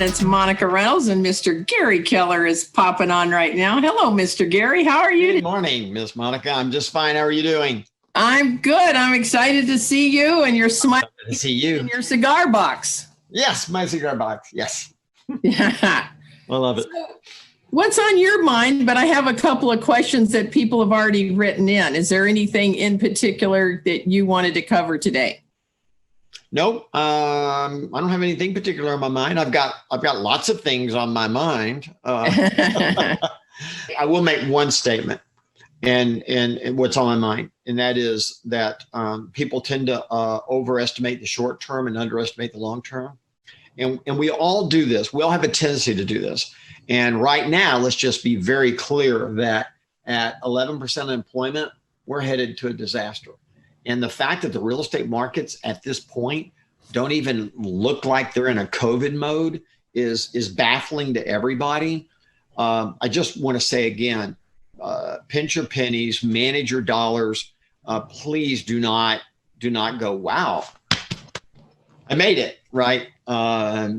It's Monica Reynolds, and Mr. Gary Keller is popping on right now. Hello, Mr. Gary. How are you? Good morning, Miss Monica. I'm just fine. How are you doing? I'm good. I'm excited to see you and your smile to see you in your cigar box. Yes, my cigar box. Yes. Yeah. I love it. So, what's on your mind? But I have a couple of questions that people have already written in. Is there anything in particular that you wanted to cover today? Nope. I don't have anything particular on my mind. I've got lots of things on my mind. I will make one statement, and what's on my mind, and that is that people tend to overestimate the short term and underestimate the long term, and we all do this. We all have a tendency to do this. And right now, let's just be very clear that at 11% employment, we're headed to a disaster. And the fact that the real estate markets at this point don't even look like they're in a COVID mode is baffling to everybody. I just want to say again, pinch your pennies, manage your dollars. Please do not go, wow, I made it, right?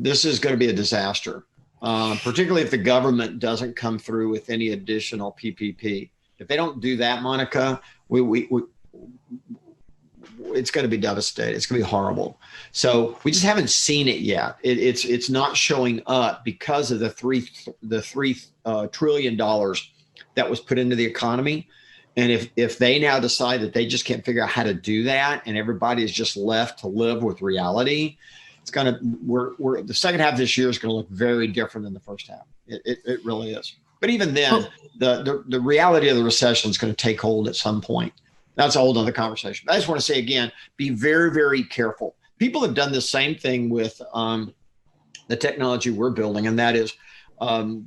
This is going to be a disaster, particularly if the government doesn't come through with any additional PPP. If they don't do that, Monica, it's going to be devastating. It's going to be horrible. So we just haven't seen it yet. It's not showing up because of the $3 trillion that was put into the economy. And if they now decide that they just can't figure out how to do that, and everybody is just left to live with reality, it's going to the second half of this year is going to look very different than the first half. It really is. But even then, the reality of the recession is going to take hold at some point. That's a whole other conversation. I just want to say again, be very, very careful. People have done the same thing with the technology we're building, and that is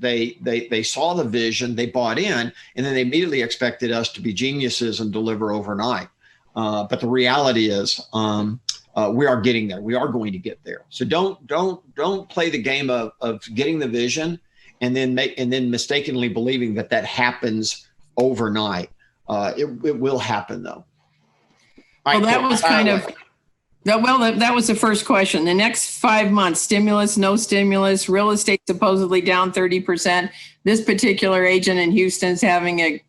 they saw the vision, they bought in, and then they immediately expected us to be geniuses and deliver overnight. But the reality is we are getting there. We are going to get there. So don't play the game of getting the vision and then mistakenly believing that happens overnight. It will happen though. Well, that was that was the first question. The next 5 months, stimulus, no stimulus, real estate supposedly down 30%. This particular agent in Houston is having a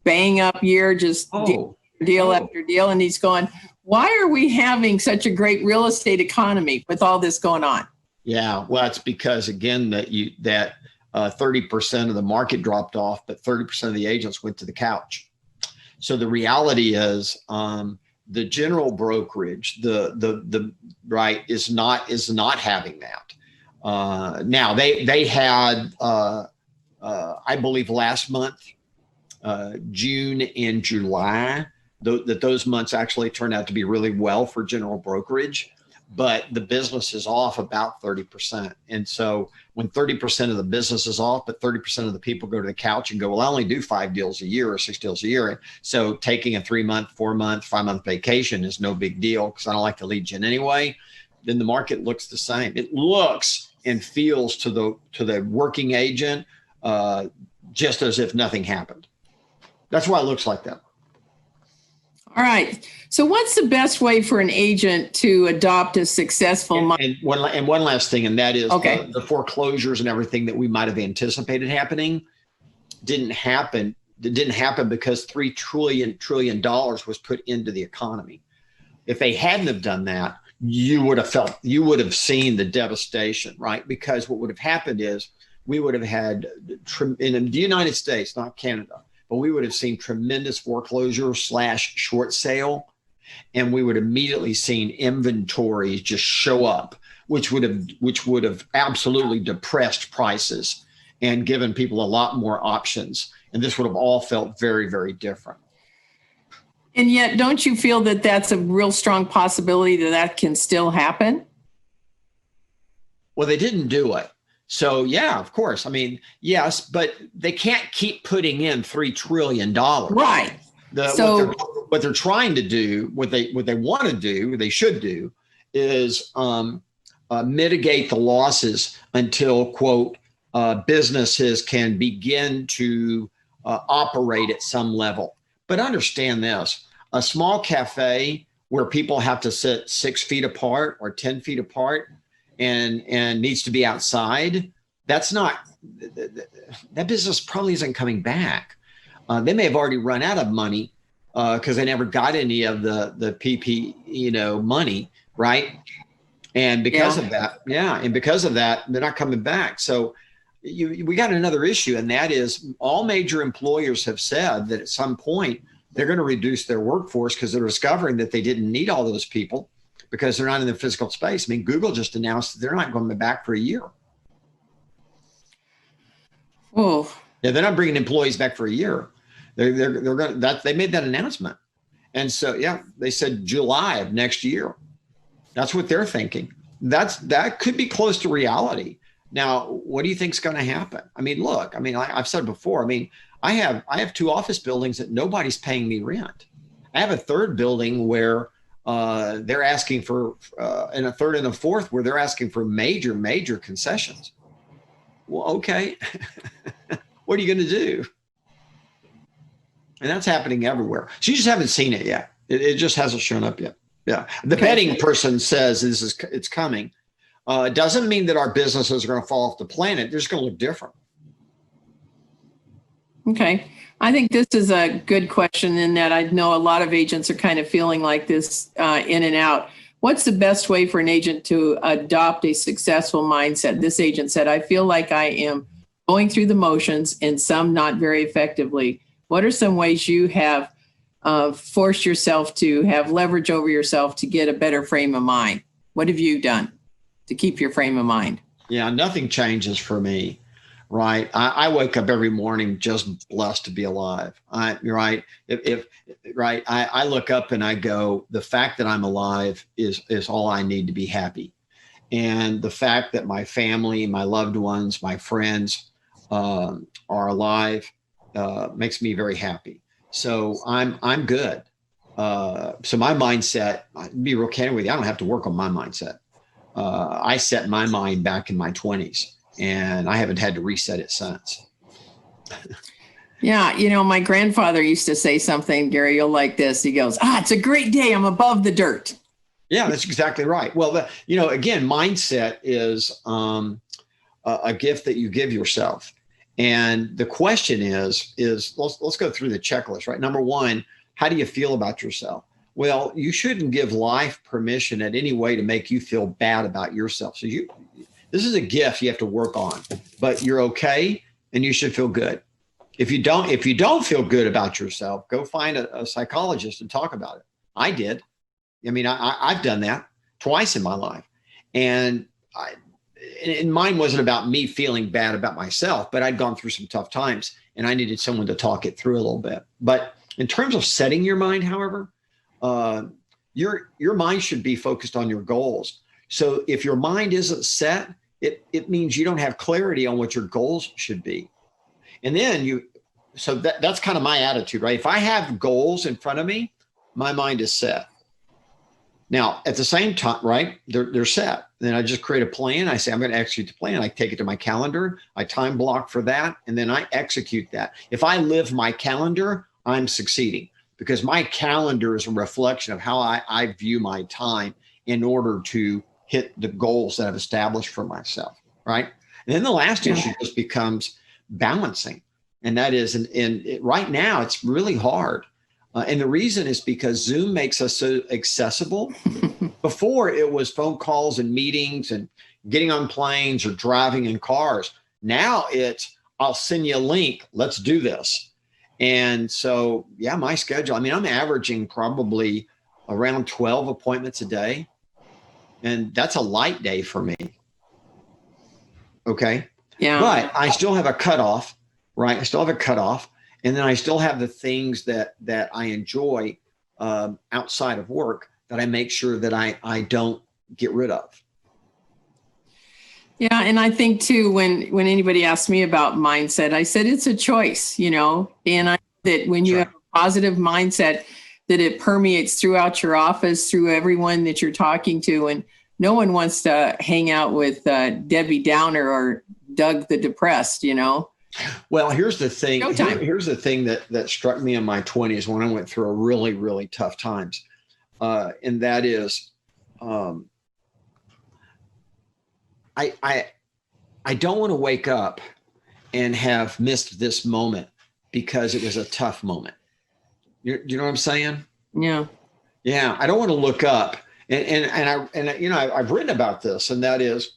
bang up year, just deal after deal. And he's going, why are we having such a great real estate economy with all this going on? Yeah, well, it's because again, that 30% of the market dropped off, but 30% of the agents went to the couch. So the reality is the general brokerage, the right is not having that. Now they had, I believe last month, June and July, those months actually turned out to be really well for general brokerage. But the business is off about 30%. And so when 30% of the business is off, but 30% of the people go to the couch and go, well, I only do 5 deals a year or 6 deals a year. So taking a 3-month, 4-month, 5-month vacation is no big deal because I don't like to lead gen anyway. Then the market looks the same. It looks and feels to the working agent just as if nothing happened. That's why it looks like that. All right. So what's the best way for an agent to adopt a successful and one last thing, and that is the foreclosures and everything that we might have anticipated happening didn't happen. It didn't happen because $3 trillion was put into the economy. If they hadn't have done that, you would have seen the devastation, right? Because what would have happened is we would have had in the United States, not Canada, but we would have seen tremendous foreclosure / short sale. And we would immediately seen inventories just show up, which would have absolutely depressed prices and given people a lot more options. And this would have all felt very, very different. And yet, don't you feel that that's a real strong possibility that can still happen? Well, they didn't do it. So, yeah, of course. I mean, yes, but they can't keep putting in $3 trillion. Right. What they're trying to do, what they want to do, what they should do, is mitigate the losses until, quote, businesses can begin to operate at some level. But understand this, a small cafe where people have to sit 6 feet apart or 10 feet apart and needs to be outside, that's not, that business probably isn't coming back. They may have already run out of money because they never got any of the PP, money, right? And because of that, they're not coming back. So we got another issue, and that is all major employers have said that at some point they're going to reduce their workforce because they're discovering that they didn't need all those people because they're not in the physical space. I mean, Google just announced that they're not going back for a year. Oh, yeah, they're not bringing employees back for a year. They're going that they made that announcement, and so they said July of next year. That's what they're thinking. That could be close to reality. Now, what do you think is going to happen? I mean, look, I've said before. I mean, I have 2 office buildings that nobody's paying me rent. I have a third building where they're asking for, and a third and a fourth where they're asking for major concessions. Well, okay, what are you going to do? And that's happening everywhere. So you just haven't seen it yet. It just hasn't shown up yet. Yeah, the betting person says it's coming. It doesn't mean that our businesses are going to fall off the planet. They're just going to look different. Okay. I think this is a good question in that I know a lot of agents are kind of feeling like this in and out. What's the best way for an agent to adopt a successful mindset? This agent said, I feel like I am going through the motions and some not very effectively. What are some ways you have forced yourself to have leverage over yourself to get a better frame of mind? What have you done to keep your frame of mind? Yeah, nothing changes for me, right? I wake up every morning just blessed to be alive. Right? I look up and I go, the fact that I'm alive is all I need to be happy. And the fact that my family, my loved ones, my friends are alive makes me very happy. So I'm good. So my mindset, to be real candid with you, I don't have to work on my mindset. I set my mind back in my 20s, and I haven't had to reset it since. Yeah, my grandfather used to say something, Gary, you'll like this. He goes, it's a great day. I'm above the dirt. Yeah, that's exactly right. Well, again, mindset is a gift that you give yourself. And the question is let's go through the checklist, right? Number one, how do you feel about yourself? Well, you shouldn't give life permission in any way to make you feel bad about yourself. So this is a gift you have to work on, but you're okay and you should feel good. If you don't feel good about yourself, go find a psychologist and talk about it. I did. I mean, I've done that twice in my life. And mine wasn't about me feeling bad about myself, but I'd gone through some tough times and I needed someone to talk it through a little bit. But in terms of setting your mind, however, your mind should be focused on your goals. So if your mind isn't set, it means you don't have clarity on what your goals should be. And then that's kind of my attitude, right? If I have goals in front of me, my mind is set. Now, at the same time, right, they're set. Then I just create a plan. I say, I'm going to execute the plan. I take it to my calendar. I time block for that. And then I execute that. If I live my calendar, I'm succeeding because my calendar is a reflection of how I view my time in order to hit the goals that I've established for myself, right? And then the last issue just becomes balancing. And that is, right now, it's really hard. And the reason is because Zoom makes us so accessible. Before, it was phone calls and meetings and getting on planes or driving in cars. Now it's, I'll send you a link. Let's do this. And so, my schedule, I'm averaging probably around 12 appointments a day. And that's a light day for me. Okay. Yeah. But I still have a cutoff, right? I still have a cutoff. And then I still have the things that I enjoy outside of work that I make sure that I don't get rid of. Yeah. And I think too, when anybody asks me about mindset, I said, it's a choice, and I that when you have a positive mindset, that it permeates throughout your office, through everyone that you're talking to. And no one wants to hang out with Debbie Downer or Doug the Depressed, Well, here's the thing. Here's the thing that struck me in my 20s when I went through a really, really tough times. And that is, I don't want to wake up and have missed this moment because it was a tough moment. You know what I'm saying? Yeah. Yeah. I don't want to look up I've written about this, and that is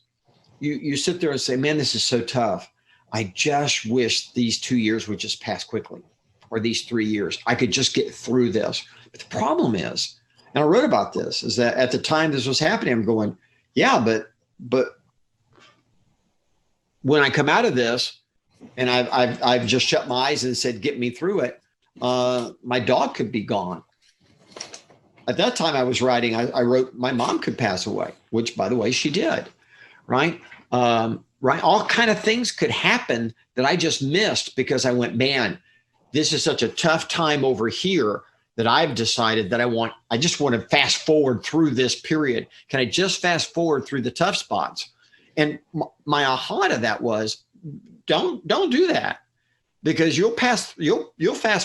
you sit there and say, man, this is so tough. I just wish these 2 years would just pass quickly, or these 3 years. I could just get through this. But the problem is, and I wrote about this, is that at the time this was happening, I'm going, yeah, but when I come out of this and I've just shut my eyes and said, get me through it, my dog could be gone. At that time I was writing, I wrote my mom could pass away, which by the way, she did, right? Right. All kind of things could happen that I just missed because I went, man, this is such a tough time over here that I've decided that I just want to fast forward through this period. Can I just fast forward through the tough spots? And my aha to that was, don't do that, because you'll fast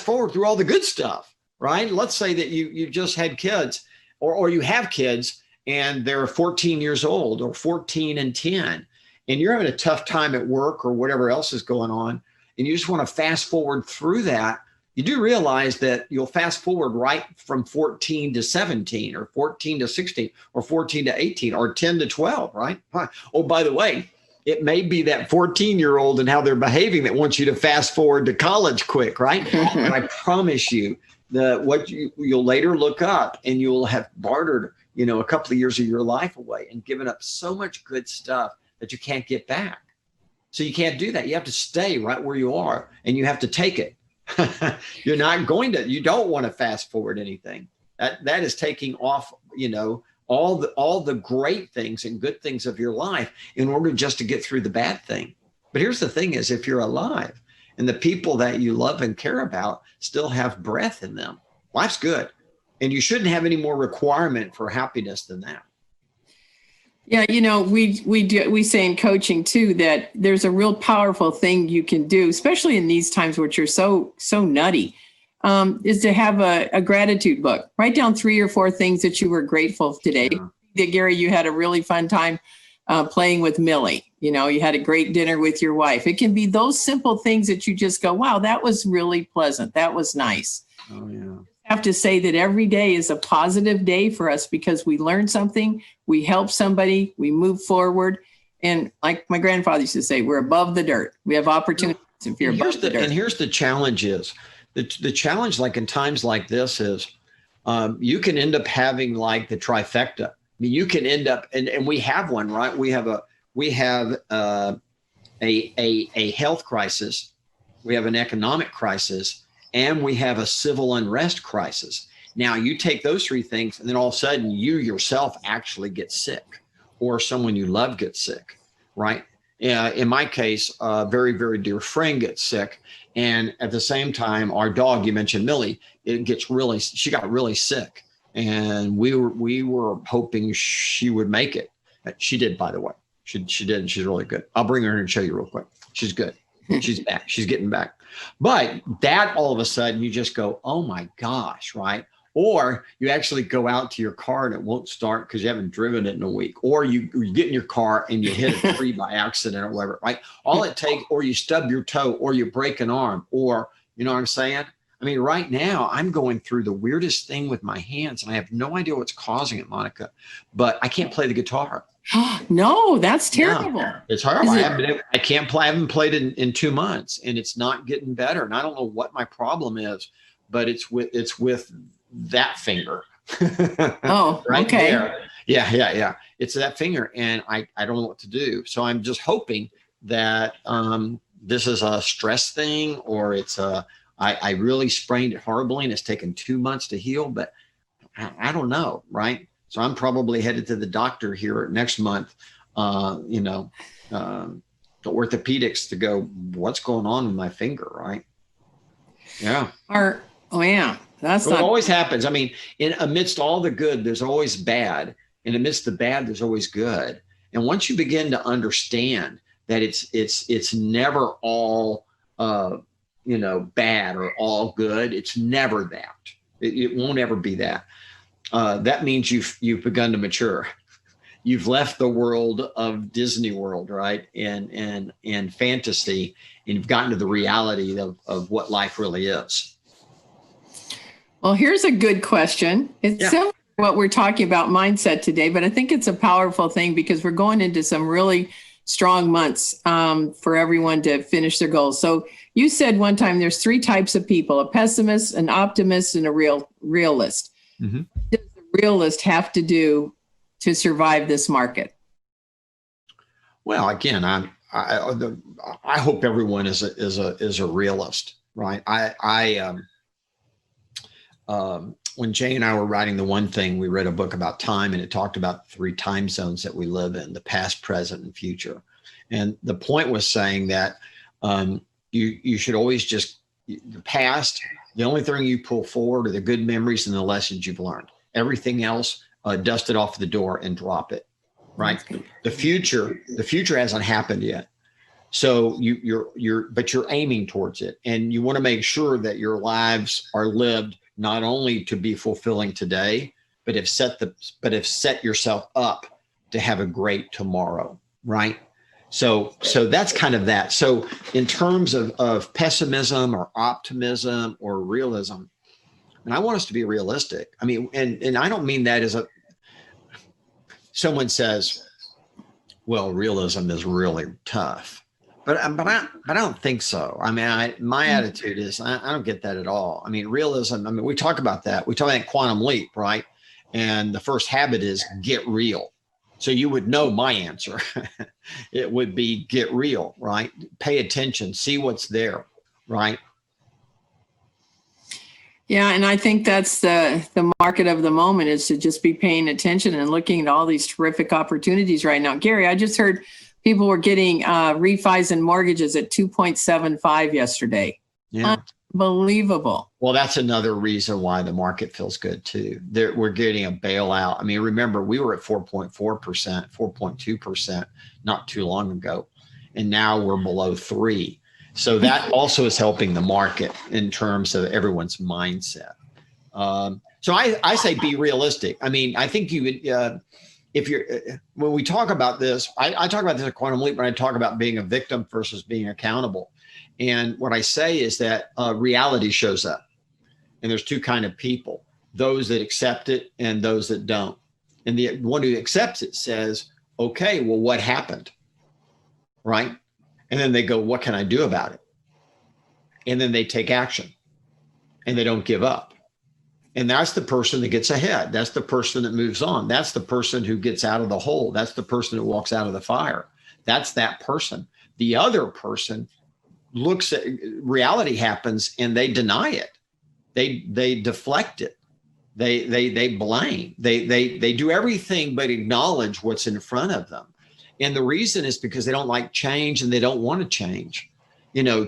forward through all the good stuff, right? Let's say that you just had kids, or you have kids and they're 14 years old, or 14 and 10, and you're having a tough time at work or whatever else is going on, and you just want to fast forward through that. You do realize that you'll fast forward right from 14 to 17, or 14 to 16, or 14 to 18, or 10 to 12, right? Oh, by the way, it may be that 14-year-old and how they're behaving that wants you to fast forward to college quick, right? And I promise you that you'll later look up and you'll have bartered, a couple of years of your life away and given up so much good stuff that you can't get back. So you can't do that. You have to stay right where you are, and you have to take it. You don't want to fast forward anything. That is taking off, all the great things and good things of your life in order just to get through the bad thing. But here's the thing is, if you're alive and the people that you love and care about still have breath in them, life's good. And you shouldn't have any more requirement for happiness than that. Yeah, we say in coaching too that there's a real powerful thing you can do, especially in these times which are so nutty, is to have a gratitude book. Write down 3 or 4 things that you were grateful today. Yeah. That, Gary, you had a really fun time playing with Millie. You had a great dinner with your wife. It can be those simple things that you just go, wow, that was really pleasant. That was nice. Oh yeah. Have to say that every day is a positive day for us because we learn something, we help somebody, we move forward. And like my grandfather used to say, we're above the dirt. We have opportunities if you're above the dirt. And here's the challenge is, the challenge like in times like this is you can end up having like the trifecta. I mean, you can end up, and we have one, right? We have a health crisis, we have an economic crisis, and we have a civil unrest crisis. Now you take those 3 things, and then all of a sudden you yourself actually get sick, or someone you love gets sick, right? In my case, a very, very dear friend gets sick. And at the same time, our dog, you mentioned Millie, she got really sick. And we were hoping she would make it. She did, by the way. She did, and she's really good. I'll bring her in and show you real quick. She's good. She's back. She's getting back. But that all of a sudden you just go, oh my gosh, right? Or you actually go out to your car and it won't start because you haven't driven it in a week. Or you get in your car and you hit a tree by accident or whatever, right? All it takes, or you stub your toe, or you break an arm, or, you know what I'm saying? I mean, right now I'm going through the weirdest thing with my hands, and I have no idea what's causing it, Monica, but I can't play the guitar. No, that's terrible. Yeah, it's horrible. I haven't played it in 2 months, and it's not getting better. And I don't know what my problem is, but it's with that finger. Oh, right, okay. There. Yeah. It's that finger, and I don't know what to do. So I'm just hoping that this is a stress thing, or I really sprained it horribly and it's taken 2 months to heal, but I don't know, right? So I'm probably headed to the doctor here next month, to orthopedics to go, what's going on with my finger, right? Yeah. That's It always happens. I mean, amidst all the good, there's always bad. And amidst the bad, there's always good. And once you begin to understand that it's never all, bad or all good, it's never that. It won't ever be that. That means you've begun to mature. you've left the world of Disney World, right? And fantasy, and you've gotten to the reality of what life really is. Well, here's a good question. It's similar to what we're talking about mindset today, but I think it's a powerful thing because we're going into some really strong months for everyone to finish their goals. So you said one time there's 3 types of people: a pessimist, an optimist, and a realist. Mm-hmm. What does the realist have to do to survive this market? When Jay and I were writing The One Thing, we read a book about time, and it talked about 3 time zones that we live in: the past, present, and future. And the point was saying that you should always the past, the only thing you pull forward are the good memories and the lessons you've learned. Everything else, dust it off the door and drop it, right? The future hasn't happened yet. So but you're aiming towards it, and you want to make sure that your lives are lived not only to be fulfilling today, but have set yourself up to have a great tomorrow, right? So that's kind of that. So in terms of pessimism or optimism or realism, and I want us to be realistic. I mean, and I don't mean that as someone says, well, realism is really tough. But I don't think so. I mean, my attitude is I don't get that at all. I mean, realism, we talk about that. We talk about quantum leap, right? And the first habit is get real. So you would know my answer. It would be get real, right? Pay attention, see what's there, right? Yeah, and I think that's the market of the moment, is to just be paying attention and looking at all these terrific opportunities right now. Gary, I just heard people were getting refis and mortgages at 2.75 yesterday. Yeah. Unbelievable. Well, that's another reason why the market feels good too. We're getting a bailout. I mean, remember, we were at 4.4%, 4.2% not too long ago, and now we're below 3%. So that also is helping the market in terms of everyone's mindset. So I say be realistic. I mean, I think you would, when we talk about this, I talk about this at Quantum Leap when I talk about being a victim versus being accountable. And what I say is that reality shows up, and there's 2 kinds of people: those that accept it and those that don't. And the one who accepts it says, okay, well, what happened? Right? And then they go, what can I do about it? And then they take action, and they don't give up. And that's the person that gets ahead. That's the person that moves on. That's the person who gets out of the hole. That's the person who walks out of the fire. That's that person. The other person looks at reality happens and they deny it. They deflect it. They blame. They do everything but acknowledge what's in front of them. And the reason is because they don't like change and they don't want to change.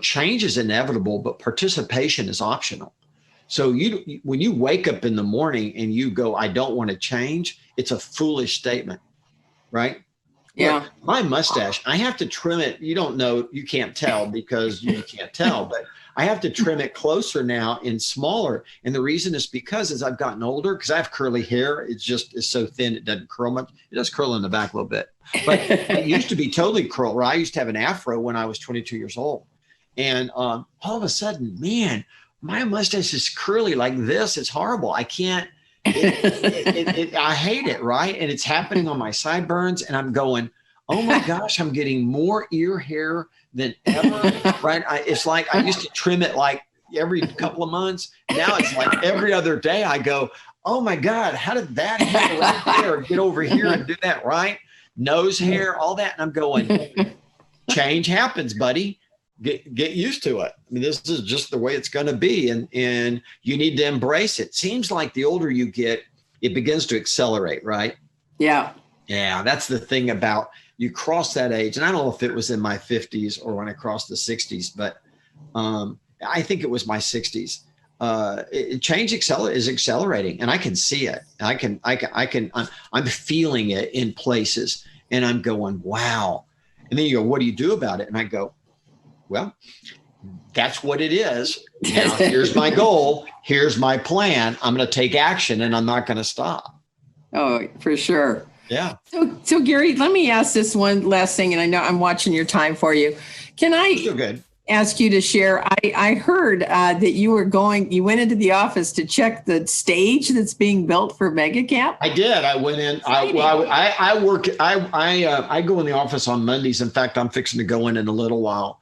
Change is inevitable, but participation is optional. So when you wake up in the morning and you go, I don't want to change, it's a foolish statement, right? Yeah. Look, my mustache, I have to trim it. You don't know, you can't tell because you can't tell, but I have to trim it closer now and smaller. And the reason is because as I've gotten older, because I have curly hair, it's so thin, it doesn't curl much. It does curl in the back a little bit, but it used to be totally curl, where I used to have an afro when I was 22 years old. And all of a sudden, man, my mustache is curly like this. It's horrible. I can't, I hate it, right? And it's happening on my sideburns, and I'm going, oh my gosh, I'm getting more ear hair than ever, right? It's like I used to trim it like every couple of months. Now it's like every other day I go, oh my God, how did that hair right there get over here and do that, right? Nose hair, all that. And I'm going, change happens, buddy. Get used to it. I mean, this is just the way it's going to be. And you need to embrace it. Seems like the older you get, it begins to accelerate, right? Yeah. Yeah. That's the thing about you cross that age. And I don't know if it was in my 50s or when I crossed the 60s, but I think it was my 60s. Change is accelerating, and I can see it. I'm feeling it in places, and I'm going, wow. And then you go, what do you do about it? And I go, well, that's what it is. Now, here's my goal. Here's my plan. I'm going to take action, and I'm not going to stop. Oh, for sure. Yeah. So Gary, let me ask this one last thing, and I know I'm watching your time for you. Can Still I good. ask you to share? I heard that you went into the office to check the stage that's being built for Mega Camp. I did. I went in. I work. I go in the office on Mondays. In fact, I'm fixing to go in a little while.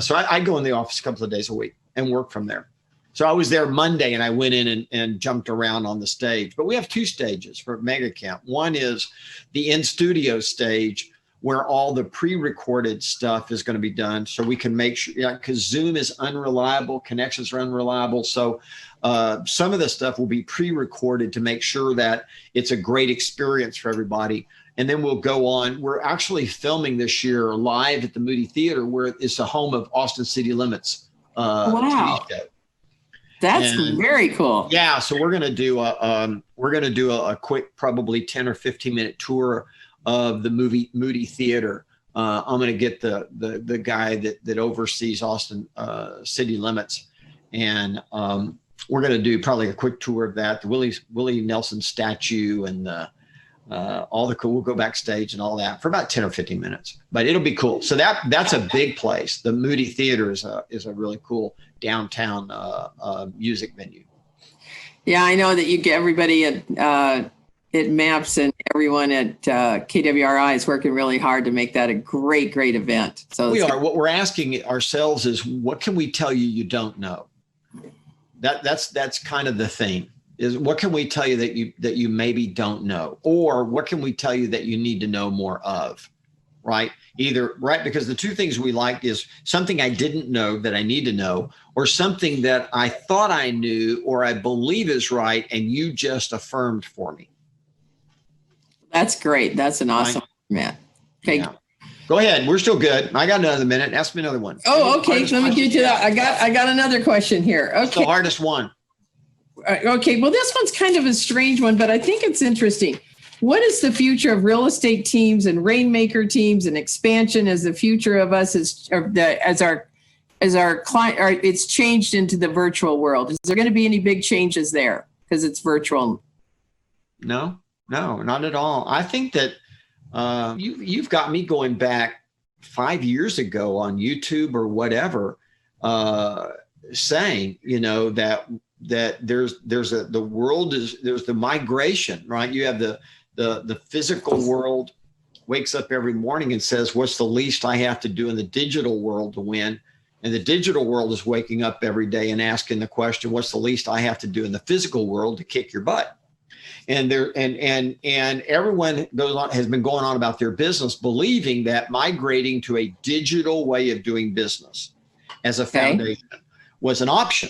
So I go in the office a couple of days a week and work from there. So I was there Monday, and I went in and jumped around on the stage. But we have two stages for Mega Camp. One is the in-studio stage, where all the pre-recorded stuff is going to be done, so we can make sure, because Zoom is unreliable, connections are unreliable. So some of the stuff will be pre-recorded to make sure that it's a great experience for everybody. And then we'll go on. We're actually filming this year live at the Moody Theater, where it's the home of Austin City Limits Wow. TV show. That's very cool. Yeah, so we're gonna do a quick, probably 10 or 15-minute tour of the Moody Theater. I'm gonna get the guy that oversees Austin City Limits, and we're gonna do probably a quick tour of that, the Willie Nelson statue, and all the cool. We'll go backstage and all that for about 10 or 15 minutes, but it'll be cool. So that's a big place. The Moody Theater is a really cool downtown music venue. Yeah, I know that you get everybody at MAPS and everyone at KWRI is working really hard to make that a great event. So we are. What we're asking ourselves is, what can we tell you don't know? That's kind of the theme. Is what can we tell you that you maybe don't know, or what can we tell you that you need to know more of, right? Because the two things we like is something I didn't know that I need to know, or something that I thought I knew or I believe is right, and you just affirmed for me. That's great. That's an awesome format. Okay. Yeah. Go ahead. We're still good. I got another minute. Ask me another one. Oh, okay. Let me get to that. I got another question here. Okay. It's the hardest one. Okay, well, this one's kind of a strange one, but I think it's interesting. What is the future of real estate teams and rainmaker teams and expansion as the future of us as our client? It's changed into the virtual world. Is there going to be any big changes there because it's virtual? No, not at all. I think that you've got me going back 5 years ago on YouTube or whatever, saying that there's the migration, right? You have the physical world wakes up every morning and says, what's the least I have to do in the digital world to win? And the digital world is waking up every day and asking the question, what's the least I have to do in the physical world to kick your butt? And everyone has been going on about their business, believing that migrating to a digital way of doing business as a foundation was an option.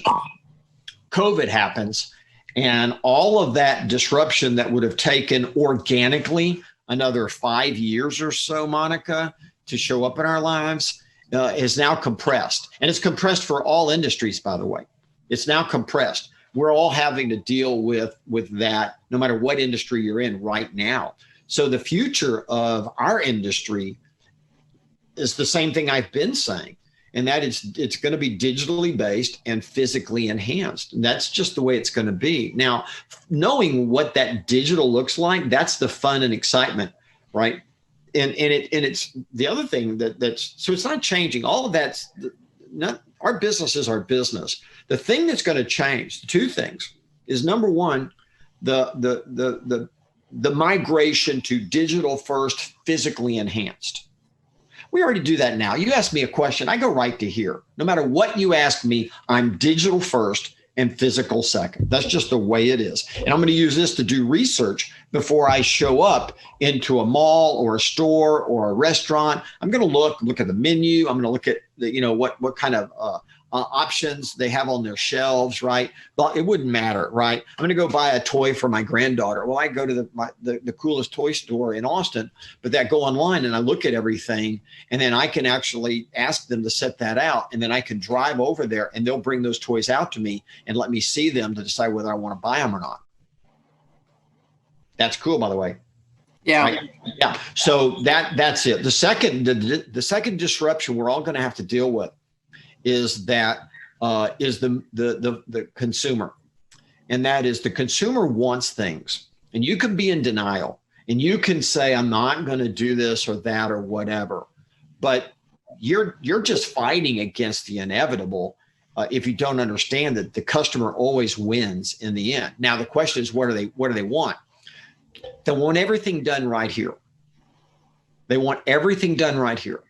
COVID happens, and all of that disruption that would have taken organically another 5 years or so, Monica, to show up in our lives, is now compressed. And it's compressed for all industries, by the way. It's now compressed. We're all having to deal with that, no matter what industry you're in right now. So the future of our industry is the same thing I've been saying. And that it's going to be digitally based and physically enhanced. And that's just the way it's going to be. Now, knowing what that digital looks like, that's the fun and excitement, right? And it's the other thing so it's not changing. All of that's not, our business is our business. The thing that's going to change, two things, is number one, the migration to digital first, physically enhanced. We already do that now. You ask me a question, I go right to here. No matter what you ask me, I'm digital first and physical second. That's just the way it is. And I'm going to use this to do research before I show up into a mall or a store or a restaurant. I'm going to look at the menu. I'm going to look at what kind of options they have on their shelves, right? But it wouldn't matter, right? I'm going to go buy a toy for my granddaughter. Well, I go to the coolest toy store in Austin, but that go online and I look at everything, and then I can actually ask them to set that out, and then I can drive over there and they'll bring those toys out to me and let me see them to decide whether I want to buy them or not. That's cool, by the way. Yeah. Right? Yeah. So that's it. The second disruption we're all going to have to deal with is the consumer. And that is, the consumer wants things, and you can be in denial And you can say, I'm not going to do this or that or whatever, but you're just fighting against the inevitable if you don't understand that the customer always wins in the end. Now, the question is, what do they want? They want everything done right here. They want everything done right here,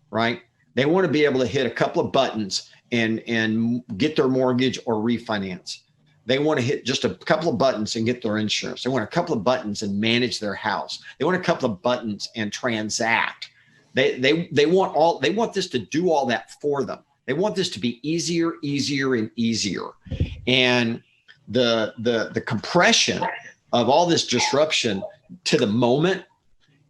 right? They want to be able to hit a couple of buttons and get their mortgage or refinance. They want to hit just a couple of buttons and get their insurance. They want a couple of buttons and manage their house. They want a couple of buttons and transact. They want this to do all that for them. They want this to be easier, and easier. And the compression of all this disruption to the moment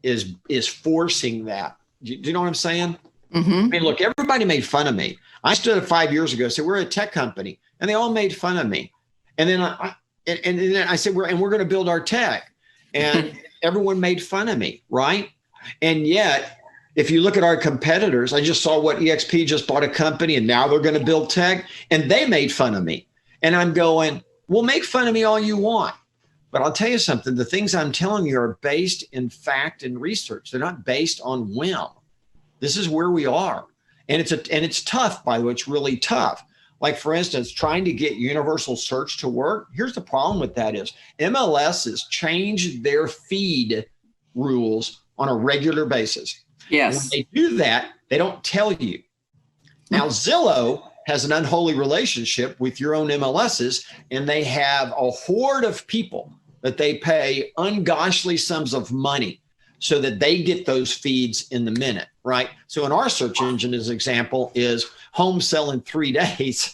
is forcing that. Do you know what I'm saying? Mm-hmm. I mean, look, everybody made fun of me. I stood up 5 years ago, said we're a tech company, and they all made fun of me. And then I said we're going to build our tech, and everyone made fun of me, right? And yet, if you look at our competitors, I just saw what EXP just bought a company, and now they're going to build tech, and they made fun of me. And I'm going, well, make fun of me all you want. But I'll tell you something, the things I'm telling you are based in fact and research. They're not based on whim. This is where we are. And it's tough, by the way, it's really tough. Like, for instance, trying to get universal search to work. Here's the problem with that is MLSs change their feed rules on a regular basis. Yes. When they do that, they don't tell you. Now, Zillow has an unholy relationship with your own MLSs, and they have a horde of people that they pay ungodly sums of money so that they get those feeds in the minute, right? So in our search engine, as an example, is home sell in 3 days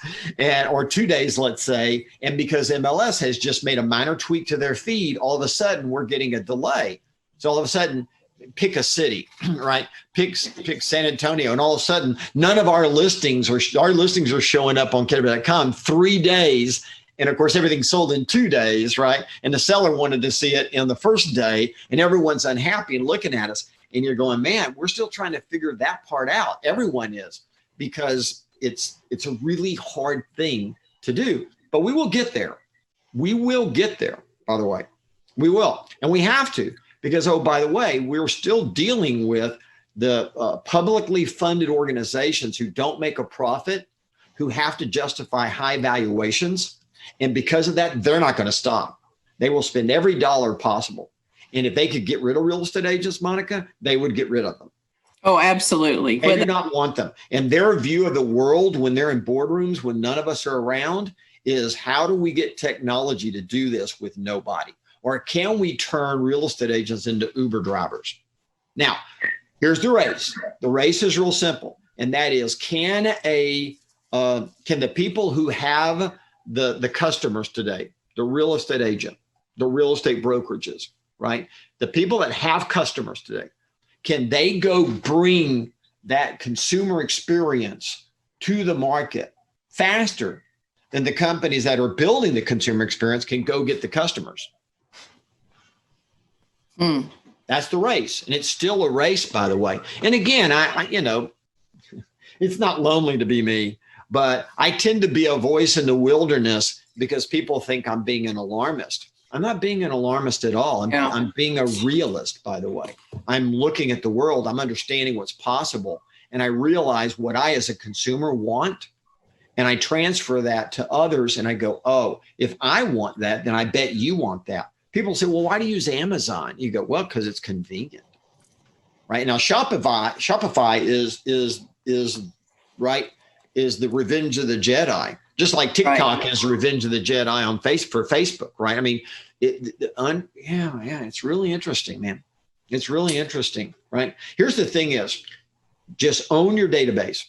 or 2 days, let's say. And because MLS has just made a minor tweak to their feed, all of a sudden we're getting a delay. So all of a sudden, pick a city, right? Pick San Antonio, and all of a sudden, none of our listings are showing up on Keller.com 3 days. And of course, everything's sold in 2 days, right? And the seller wanted to see it in the first day, and everyone's unhappy and looking at us. And you're going, man, we're still trying to figure that part out. Everyone is, because it's a really hard thing to do. But we will get there. We will get there, by the way. We will. And we have to, because, oh, by the way, we're still dealing with the publicly funded organizations who don't make a profit, who have to justify high valuations. And because of that, they're not going to stop. They will spend every dollar possible. And if they could get rid of real estate agents, Monica, they would get rid of them. Oh, absolutely. They do not want them. And their view of the world when they're in boardrooms, when none of us are around, is how do we get technology to do this with nobody? Or can we turn real estate agents into Uber drivers? Now, here's the race. The race is real simple. And that is, can the people who have the customers today, the real estate agent, the real estate brokerages, right? The people that have customers today, can they go bring that consumer experience to the market faster than the companies that are building the consumer experience can go get the customers? That's the race. And it's still a race, by the way. And again, I it's not lonely to be me, but I tend to be a voice in the wilderness because people think I'm being an alarmist. I'm not being an alarmist at all. I'm being a realist, by the way. I'm looking at the world. I'm understanding what's possible. And I realize what I, as a consumer, want. And I transfer that to others. And I go, oh, if I want that, then I bet you want that. People say, well, why do you use Amazon? You go, well, because it's convenient. Right now, Shopify is the Revenge of the Jedi, just like TikTok is Revenge of the Jedi on Facebook, right? I mean, it's really interesting, man. It's really interesting, right? Here's the thing is, just own your database.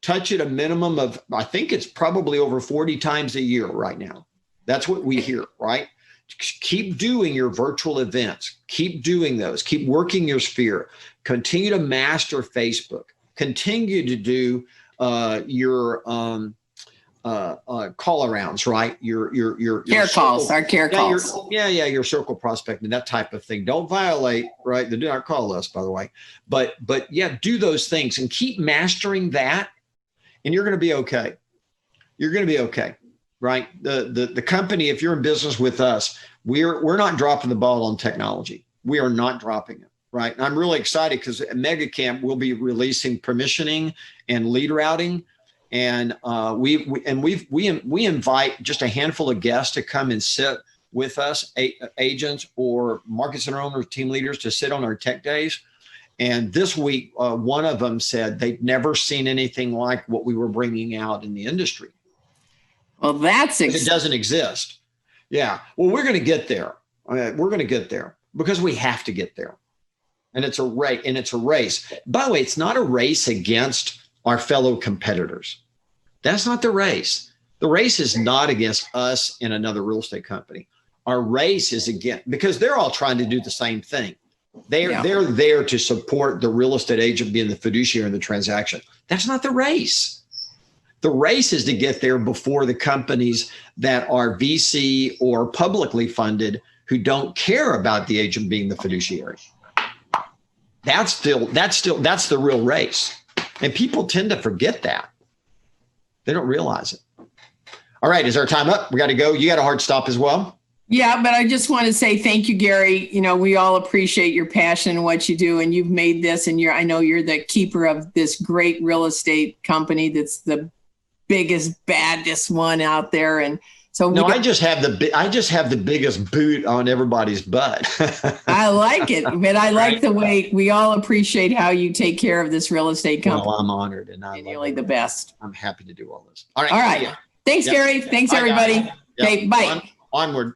Touch it a minimum of, I think it's probably over 40 times a year right now. That's what we hear, right? Keep doing your virtual events. Keep doing those. Keep working your sphere. Continue to master Facebook. Continue to do your call arounds, right? Your care calls, our care calls. Your circle prospecting, that type of thing. Don't violate, right, the do not call list, by the way. But yeah, do those things and keep mastering that, and you're going to be okay. You're going to be okay, right? The company, if you're in business with us, we're not dropping the ball on technology. We are not dropping it. Right. And I'm really excited because at Mega Camp, we'll be releasing permissioning and lead routing. And we invite just a handful of guests to come and sit with us, agents or market center owners, team leaders, to sit on our tech days. And this week, one of them said they'd never seen anything like what we were bringing out in the industry. Well, it doesn't exist. Yeah. Well, we're going to get there. We're going to get there because we have to get there. And it's a race. By the way, it's not a race against our fellow competitors. That's not the race. The race is not against us and another real estate company. Our race is because they're all trying to do the same thing. They're there to support the real estate agent being the fiduciary in the transaction. That's not the race. The race is to get there before the companies that are VC or publicly funded who don't care about the agent being the fiduciary. That's the real race. And people tend to forget that. They don't realize it. All right. Is our time up? We got to go. You got a hard stop as well. Yeah, but I just want to say thank you, Gary. You know, we all appreciate your passion and what you do, and you've made this, and I know you're the keeper of this great real estate company that's the biggest, baddest one out there. And so I just have the biggest boot on everybody's butt. I like it, but I like the way we all appreciate how you take care of this real estate company. Well, I'm honored, and I'm really the best. I'm happy to do all this. All right. All right. Thanks, Gary. Thanks, everybody. Okay, bye. Onward.